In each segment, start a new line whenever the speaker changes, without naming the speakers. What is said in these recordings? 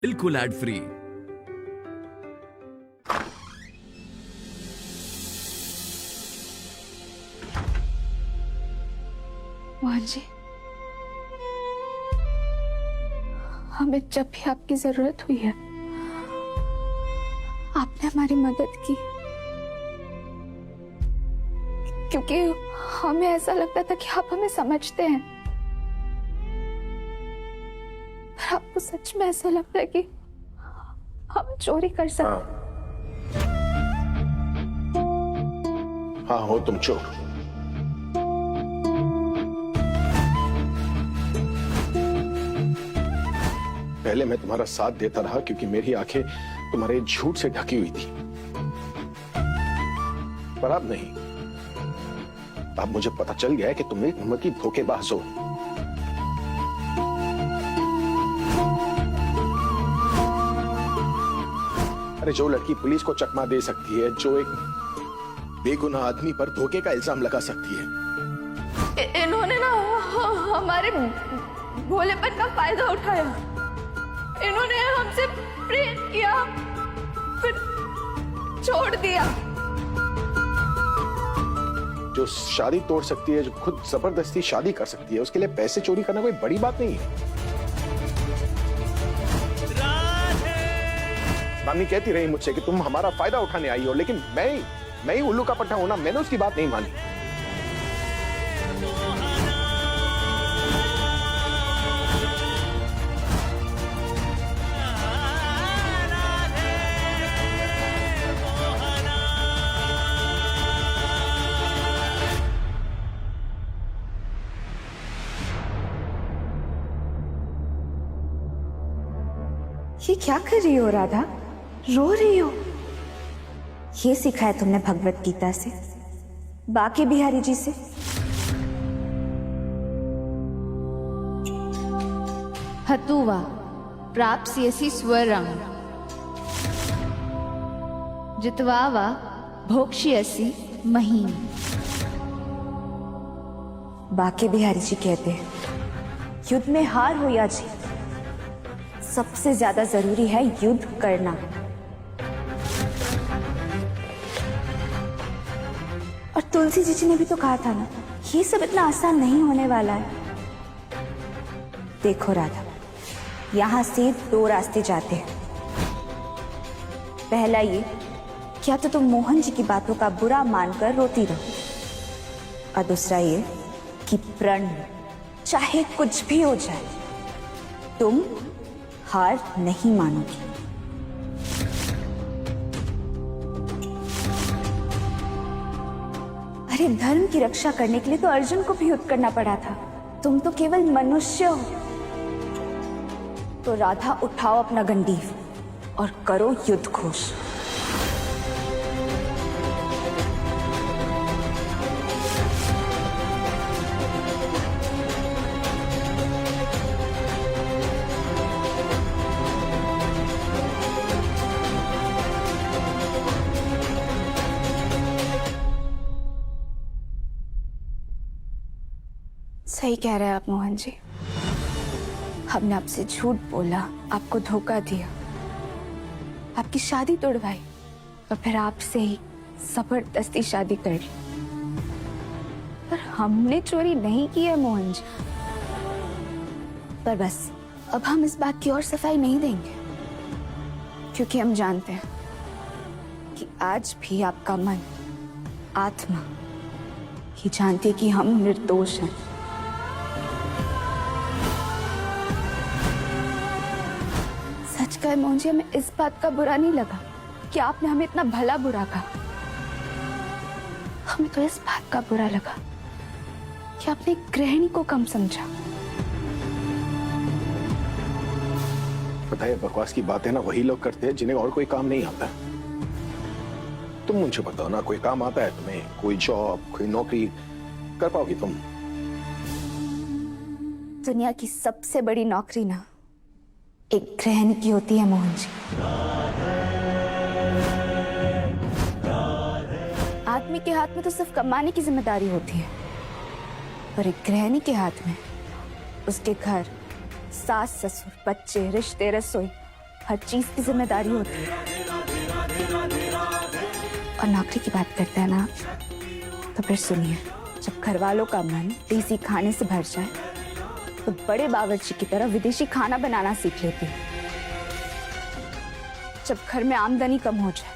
बिल्कुल ad free.
Mohan ji, हमें जब भी आपकी जरूरत हुई है आपने हमारी मदद की, क्योंकि हमें ऐसा लगता था कि आप हमें समझते हैं, पर आपको सच में ऐसा लगता है कि हम चोरी कर सकते।
हाँ हो तुम चोर। पहले मैं तुम्हारा साथ देता रहा क्योंकि मेरी आंखें तुम्हारे झूठ से ढकी हुई थी, पर अब नहीं। अब मुझे पता चल गया है कि तुम एक नंबर की धोखेबाज हो। अरे जो लड़की पुलिस को चकमा दे सकती है, जो एक बेगुनाह आदमी पर धोखे का इल्जाम लगा सकती है,
इन्होंने ना हमारे भोलेपन का फायदा उठाया। इन्होंने हमसे प्रेम किया फिर छोड़ दिया।
जो शादी तोड़ सकती है, जो खुद जबरदस्ती शादी कर सकती है, उसके लिए पैसे चोरी करना कोई बड़ी बात नहीं है। मामी कहती रही मुझसे कि तुम हमारा फायदा उठाने आई हो, लेकिन मैं ही उल्लू का पट्टा हूं ना। मैंने उसकी बात नहीं मानी।
ये क्या कर रही हो राधा? रो रही हो? ये सीखा है तुमने भगवत गीता से, बाके बिहारी जी से?
हतुवा प्राप्स्यसि स्वरं, जित्वा भोक्ष्यसि महीम्।
बाके बिहारी जी कहते हैं युद्ध में हार हो या जीत, सबसे ज्यादा जरूरी है युद्ध करना। और तुलसी जी ने भी तो कहा था ना, ये सब इतना आसान नहीं होने वाला है। देखो राधा, यहां से दो रास्ते जाते हैं। पहला ये, क्या तो तुम मोहन जी की बातों का बुरा मानकर रोती रहो, और दूसरा ये कि प्रण चाहे कुछ भी हो जाए तुम हार नहीं मानोगी। अरे धर्म की रक्षा करने के लिए तो अर्जुन को भी युद्ध करना पड़ा था। तुम तो केवल मनुष्य हो। तो राधा, उठाओ अपना गंडीव और करो युद्ध घोष।
सही कह रहे हैं आप मोहन जी। हमने आपसे झूठ बोला, आपको धोखा दिया, आपकी शादी तोड़वाई और फिर आपसे ही जबरदस्ती शादी कर ली। पर हमने चोरी नहीं की है मोहन जी। पर बस अब हम इस बात की और सफाई नहीं देंगे, क्योंकि हम जानते हैं कि आज भी आपका मन, आत्मा ये जानती है कि हम निर्दोष हैं। सच कहे मोहन जी, हमें इस बात का बुरा नहीं लगा कि आपने हमें इतना भला बुरा कहा। हमें तो इस बात का बुरा लगा कि आपने एक गृहिणी को कम समझा।
पता है, बकवास की बातें ना वही लोग करते हैं जिन्हें और कोई काम नहीं आता। तुम मुझे बताओ ना, कोई काम आता है तुम्हें? कोई जॉब, कोई नौकरी कर पाओगी तुम?
दुनिया की सबसे बड़ी नौकरी ना एक गृहिणी की होती है मोहन जी। आदमी के हाथ में तो सिर्फ कमाने की जिम्मेदारी होती है, पर एक गृहिणी के हाथ में उसके घर, सास ससुर, बच्चे, रिश्ते, रसोई हर चीज की जिम्मेदारी होती है। और नौकरी की बात करते हैं ना, तो फिर सुनिए, जब घर वालों का मन देसी खाने से भर जाए तो बड़े बावर्ची की तरह विदेशी खाना बनाना सीख लेती है। जब घर में आमदनी कम हो जाए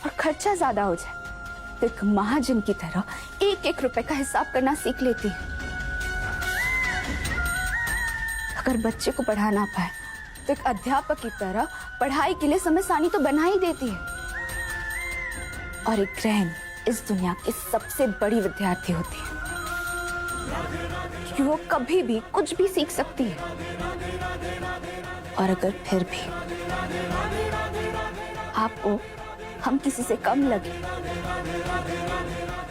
और खर्चा ज्यादा हो जाए तो एक महाजन की तरह एक एक रुपए का हिसाब करना सीख लेती है। अगर बच्चे को पढ़ा ना पाए तो एक अध्यापक की तरह पढ़ाई के लिए समय सारणी तो बना ही देती है। और एक गृहिणी इस दुनिया की सबसे बड़ी विद्यार्थी होती है, क्योंकि वो कभी भी कुछ भी सीख सकती है। और अगर फिर भी आपको हम किसी से कम लगे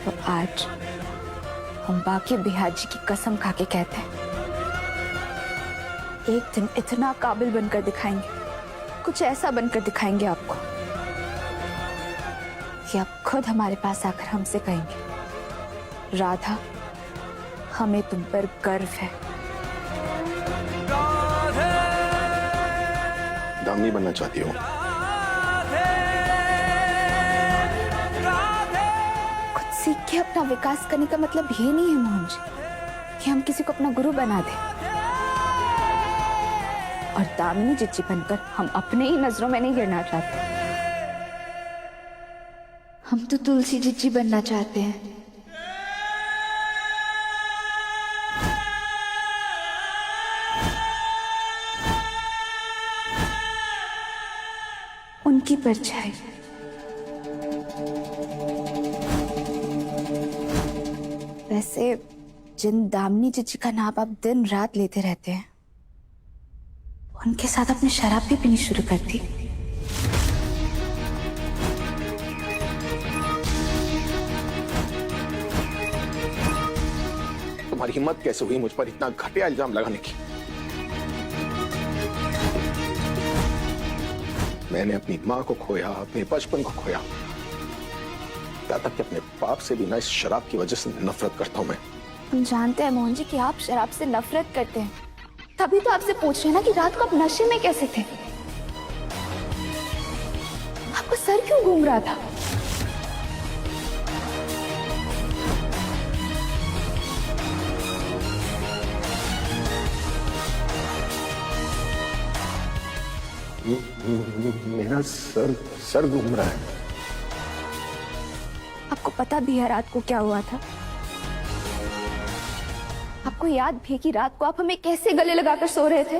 तो आज हम बाकी बिहाजी की कसम खा के कहते हैं, एक दिन इतना काबिल बनकर दिखाएंगे, कुछ ऐसा बनकर दिखाएंगे आपको कि आप खुद हमारे पास आकर हमसे कहेंगे, राधा, हमें तुम पर गर्व है।
दामिनी बनना चाहती हो?
खुद सीख के अपना विकास करने का मतलब ये नहीं है मोहन जी कि हम किसी को अपना गुरु बना दें। और दामिनी जिज्जी बनकर हम अपने ही नजरों में नहीं गिरना चाहते।
हम तो तुलसी जिज्जी बनना चाहते हैं।
उनकी परछाई। वैसे जिन दामिनी जिज्जी का नाम आप दिन रात लेते रहते हैं, उनके साथ अपनी शराब भी पीनी शुरू कर दी।
तुम्हारी हिम्मत कैसे हुई मुझ पर इतना घटिया इल्जाम लगाने की? मैंने अपनी माँ को खोया, अपने बचपन को खोया, यहाँ तक कि अपने बाप से भी ना इस शराब की वजह से नफरत करता हूं मैं।
हम जानते हैं मोहन जी कि आप शराब से नफरत करते हैं, तभी तो आपसे पूछ रहे हैं ना कि रात को आप नशे में कैसे थे। आपको सर क्यों घूम रहा था?
मेरा सर घूम रहा है।
आपको पता भी है रात को क्या हुआ था? आपको याद भी है कि रात को आप हमें कैसे गले लगाकर सो रहे थे?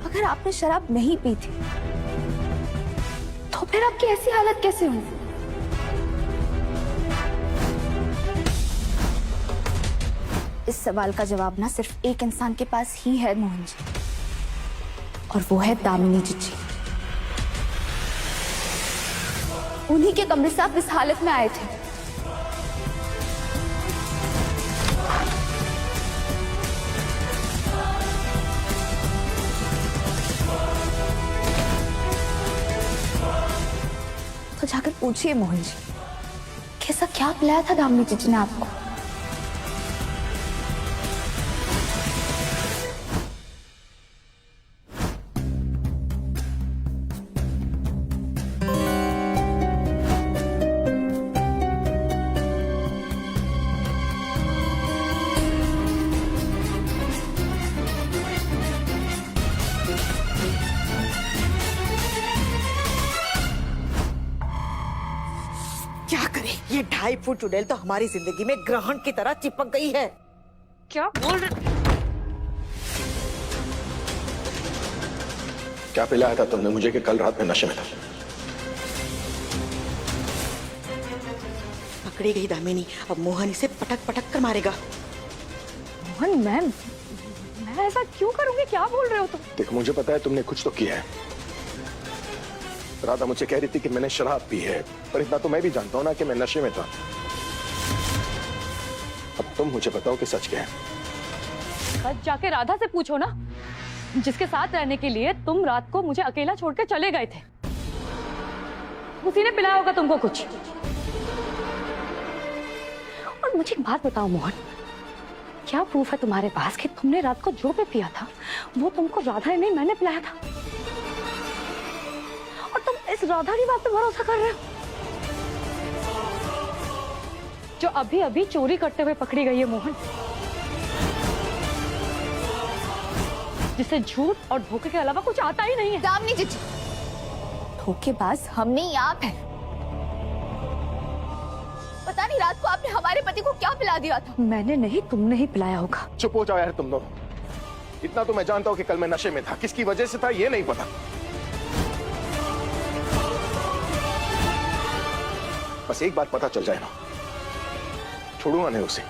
अगर आपने शराब नहीं पी थी तो फिर आपकी ऐसी हालत कैसे हुई? इस सवाल का जवाब ना सिर्फ एक इंसान के पास ही है मोहन जी, और वो है दामिनी जिज्जी। उन्हीं के कमरे से आप इस हालत में आए थे। तो जाकर पूछिए मोहन जी, कैसा क्या पिलाया था दामिनी जिज्जी ने आपको?
क्या करे, ये 2.5 फुट चुड़ैल तो हमारी जिंदगी में ग्रहण की तरह चिपक गई है। क्या बोल रहे?
क्या पिलाया था तुमने मुझे कि कल रात में नशे में था?
पकड़ी गई दामिनी, अब मोहन इसे पटक पटक कर मारेगा।
मोहन, मैं ऐसा क्यों करूंगी? क्या बोल रहे हो तुम?
देखो, मुझे पता है तुमने कुछ तो किया है। राधा मुझे कह रही थी कि मैंने शराब पी है, पर इतना तो मैं भी जानता हूं ना कि मैं नशे में था। अब तुम मुझे बताओ कि सच क्या है।
बस जाके राधा से पूछो ना, जिसके साथ रहने के लिए तुम रात को मुझे अकेला छोड़कर चले गए थे। उसी ने पिलाया होगा तुमको कुछ। और मुझे एक बात बताओ मोहन, क्या प्रूफ है तुम्हारे पास कि तुमने रात को जो भी पिया था वो तुमको राधा ने नहीं मैंने पिलाया था? और तुम इस राधा की बात पे भरोसा कर रहे हो जो अभी अभी चोरी करते हुए पकड़ी गई है मोहन, जिसे झूठ और धोखे के अलावा कुछ आता ही नहीं है।
दामिनी जीजी, धोखेबाज हम नहीं आप है। पता नहीं रात को आपने हमारे पति को क्या पिला दिया था।
मैंने नहीं, तुमने ही पिलाया होगा।
चुप हो जाओ यार तुम दोनों। इतना तो मैं जानता हूं कि कल मैं नशे में था, किसकी वजह से था ये नहीं पता। बस एक बात पता चल जाए ना, छोड़ूंगा नहीं उसे।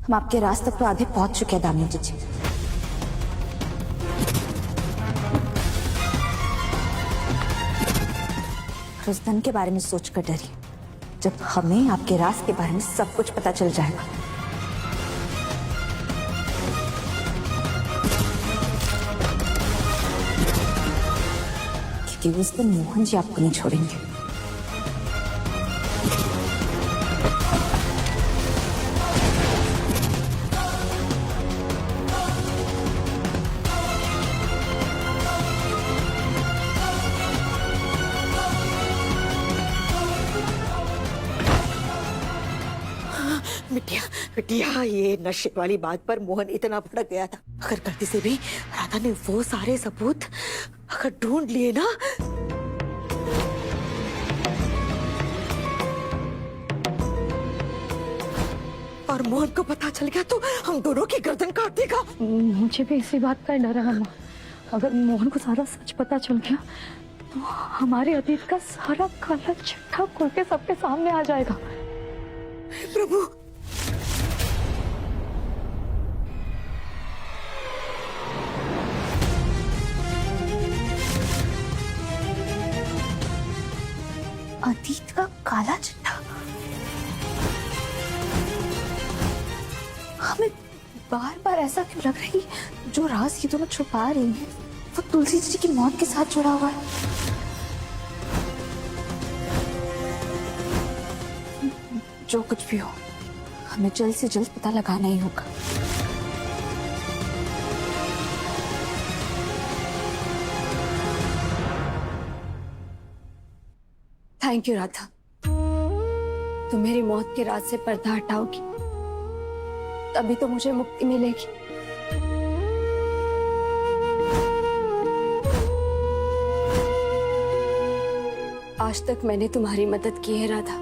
हम आपके रास्ते पर आधे पहुंच चुके हैं दामिनी जीजी। उस दिन के बारे में सोचकर डरिए जब हमें आपके राज के बारे में सब कुछ पता चल जाएगा। क्योंकि उस दिन मोहन जी आपको नहीं छोड़ेंगे।
बिटिया बिटिया, ये नशे वाली बात पर मोहन इतना भड़क गया था। अगर गलती से भी राधा ने वो सारे सबूत अगर ढूंढ लिए ना, और मोहन को पता चल गया तो हम दोनों की गर्दन काट देगा।
मुझे भी इसी बात का डर है अम्मा। अगर मोहन को सारा सच पता चल गया तो हमारे अतीत का सारा काला चिट्ठा खुल के सबके सामने आ जाएगा।
प्रभु,
अतीत का काला चिट्ठा। हमें बार बार ऐसा क्यों लग रही है जो राज ये दोनों छुपा रही हैं वो तुलसी जी की मौत के साथ जुड़ा हुआ है। जो कुछ भी हो, हमें जल्द से जल्द पता लगाना ही होगा।
थैंक यू राधा, तुम मेरी मौत के राज से पर्दा हटाओगी तभी तो मुझे मुक्ति मिलेगी। आज तक मैंने तुम्हारी मदद की है राधा,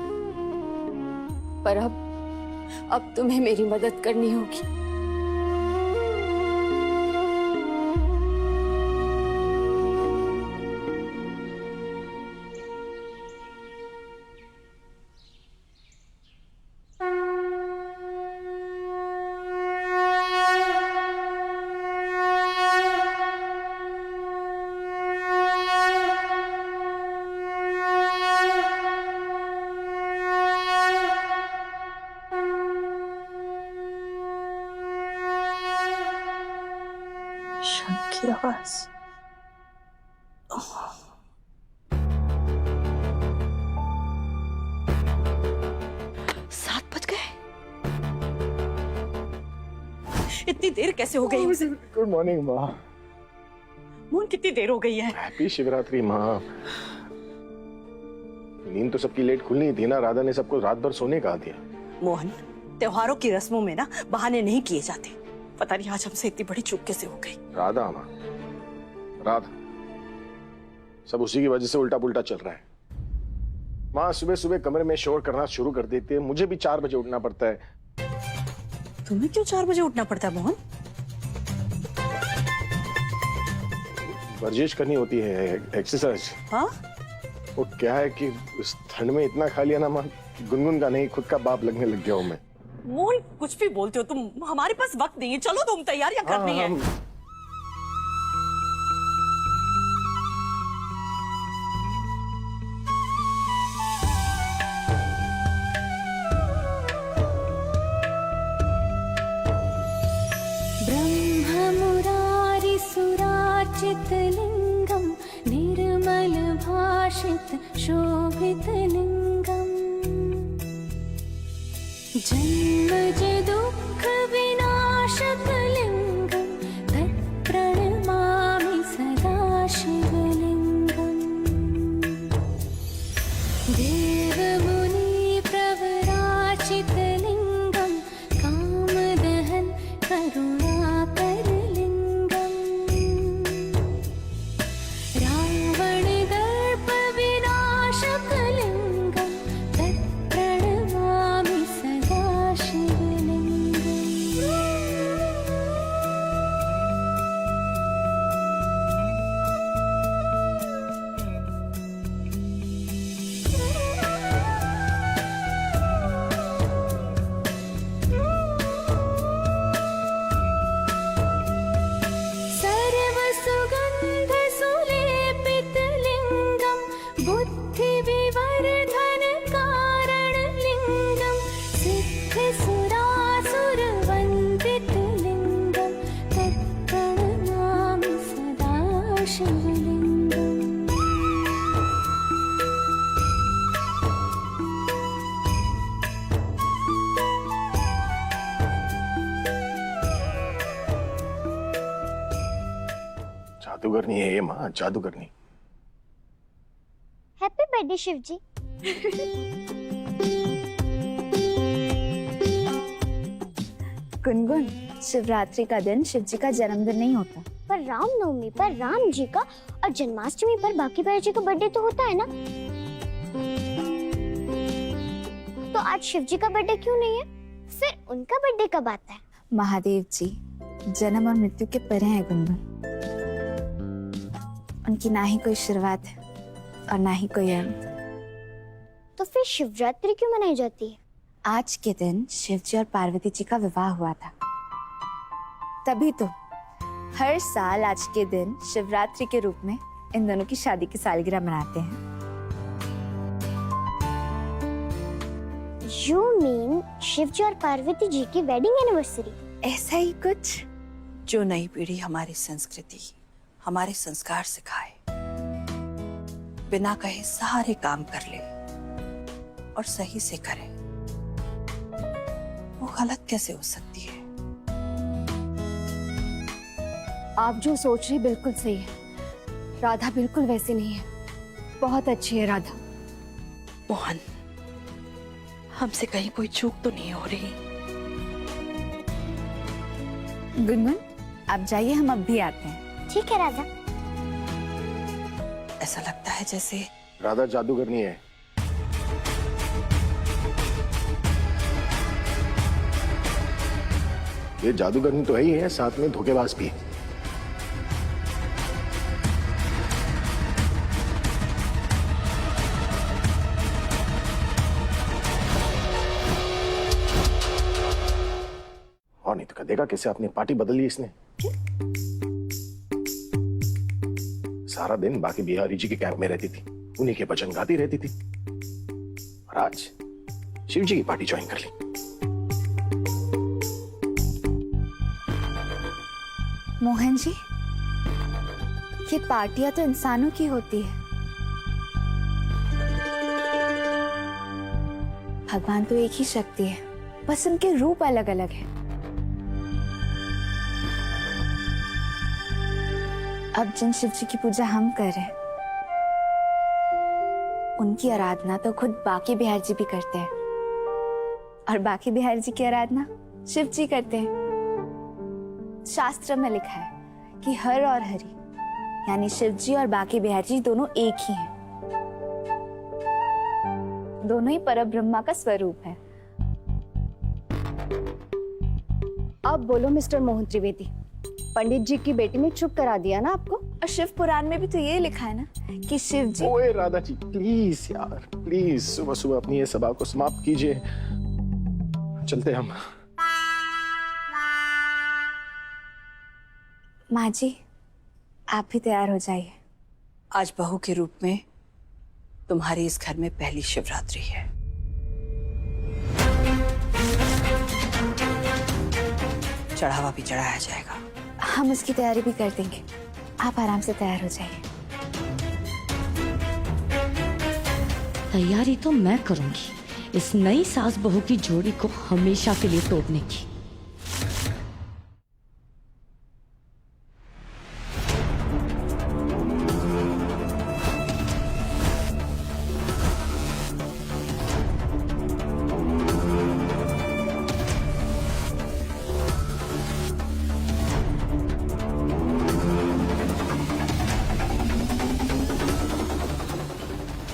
पर अब तुम्हें मेरी मदद करनी होगी।
शंख की आवाज।
7 बज गए। इतनी देर कैसे हो गई?
गुड मॉर्निंग माँ।
मोहन, कितनी देर हो गई है?
हैप्पी शिवरात्रि माँ। नींद तो सबकी लेट खुलनी थी ना, राधा ने सबको रात भर सोने कहा दिया।
मोहन, त्योहारों की रस्मों में ना बहाने नहीं किए जाते। पता नहीं आज हमसे इतनी बड़ी चूक कैसे हो गई।
राधा माँ, राधा, सब उसी की वजह से उल्टा पुल्टा चल रहा है। माँ सुबह सुबह कमरे में शोर करना शुरू कर देती है, मुझे भी 4 बजे उठना पड़ता है।
तुम्हें क्यों 4 बजे उठना पड़ता है मोहन?
वर्जिश करनी होती है, एक्सरसाइज।
हाँ?
वो क्या है कि इस ठंड में इतना खा लिया ना माँ, गुनगुन का नहीं खुद का बाप लगने लग गया हूँ मैं।
मोहन, कुछ भी बोलते हो तुम। हमारे पास वक्त नहीं है। चलो, तुम तैयारियां करनी है।
प्रकाशित शोभित लिंगम् जन्मज दुःख विनाशक लिंगम् तत्प्रणमामि सदा शिवलिंगम् देवमुनि प्रवराचित लिंगम् कामदहन करुणाकर लिंगम् रावण दर्प विनाशक लिंगम् तत्प्रणमामि सदा शिवलिंगम् सर्वसुगन्ध सुलेपित लिंगम् बुद्धि विवर्धन कारण लिंगम् सिद्ध सुरासुर वन्दित लिंगम् तत्प्रणमामि सदा शिवलिंगम्
जादूगरनी है ये माँ, जादूगरनी।
हैप्पी बर्थडे शिव जी।
गुनगुन, शिवरात्रि का दिन शिव जी का जन्मदिन नहीं होता।
पर रामनवमी पर राम जी का और जन्माष्टमी पर बाकी बहन जी का बर्थडे तो होता है ना। तो आज शिव जी का बर्थडे क्यों नहीं है? फिर उनका बर्थडे कब आता है?
महादेव जी जन्म और मृत्यु के परे हैं गुनगुन। उनकी ना ही कोई शुरुआत है और ना ही कोई अंत।
तो फिर शिवरात्रि क्यों मनाई जाती है?
आज के दिन शिव जी और पार्वती जी का विवाह हुआ था, तभी तो हर साल आज के दिन शिवरात्रि के रूप में इन दोनों की शादी की सालगिरह मनाते हैं।
यू मीन शिव जी और पार्वती जी की वेडिंग एनिवर्सरी?
ऐसा ही कुछ।
जो नई पीढ़ी हमारी संस्कृति, हमारे संस्कार सिखाए, बिना कहे सारे काम कर ले और सही से करे, वो गलत कैसे हो सकती है?
आप जो सोच रही बिल्कुल सही है। राधा बिल्कुल वैसी नहीं है, बहुत अच्छी है राधा।
मोहन, हमसे कहीं कोई चूक तो नहीं हो रही?
गुनगुन, आप जाइए, हम अब भी आते हैं।
ठीक है राधा।
ऐसा लगता है जैसे
राधा जादूगरनी है। ये जादूगरनी तो है ही है, साथ में धोखेबाज भी। और नहीं तो क्या देखा कैसे अपनी पार्टी बदल ली इसने। सारा दिन बाकी बिहारी जी के कैंप में रहती थी, उन्हीं के भजन गाती रहती थी, और आज शिव जी की पार्टी ज्वाइन कर ली।
मोहन जी, ये पार्टियां तो इंसानों की होती है। भगवान तो एक ही शक्ति है, बस उनके रूप अलग अलग हैं। अब जिन शिव जी की पूजा हम कर रहे हैं, उनकी आराधना तो खुद बाकी बिहार जी भी करते हैं, और बाकी बिहार जी की आराधना शिव जी करते हैं। शास्त्र में लिखा है कि हर और हरि यानी शिव जी और बाकी बिहार जी दोनों एक ही हैं। दोनों ही परब्रह्मा का स्वरूप है।
अब बोलो मिस्टर मोहन त्रिवेदी, पंडित जी की बेटी ने चुप करा दिया ना आपको?
और शिव पुराण में भी तो ये लिखा है ना कि शिव जी।
ओए राधा जी प्लीज यार, प्लीज सुबह सुबह अपनी ये सभा को समाप्त कीजिए, चलते हम।
माँ जी, आप भी तैयार हो जाइए।
आज बहू के रूप में तुम्हारी इस घर में पहली शिवरात्रि है। चढ़ावा भी चढ़ाया जाएगा।
हम उसकी तैयारी भी कर देंगे, आप आराम से तैयार हो जाइए।
तैयारी तो मैं करूंगी इस नई सास बहू की जोड़ी को हमेशा के लिए तोड़ने की।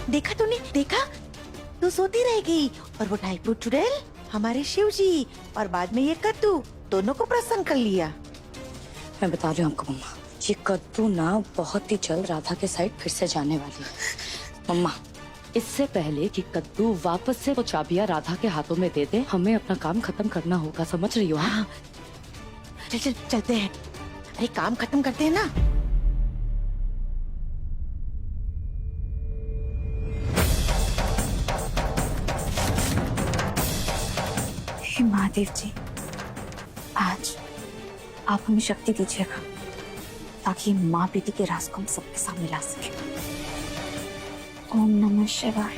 देखा तूने, देखा? तू सोती रह गई और वो ढाईपुर चुड़ैल हमारे शिव जी और बाद में ये कद्दू दोनों को प्रसन्न कर लिया।
मैं बता रही हूँ आपको मम्मा, ये कद्दू ना बहुत ही जल्द राधा के साइड फिर से जाने वाली है। मम्मा, इससे पहले कि कद्दू वापस से वो चाबियां राधा के हाथों में दे दे, हमें अपना काम खत्म करना होगा, समझ रही हो?
हाँ, चल चल चलते हैं। अरे काम खत्म करते हैं ना।
हे महादेव जी, आज आप हमें शक्ति दीजिएगा ताकि माँ बेटी के राज को हम सबके सामने ला सके। ओम नमः शिवाय।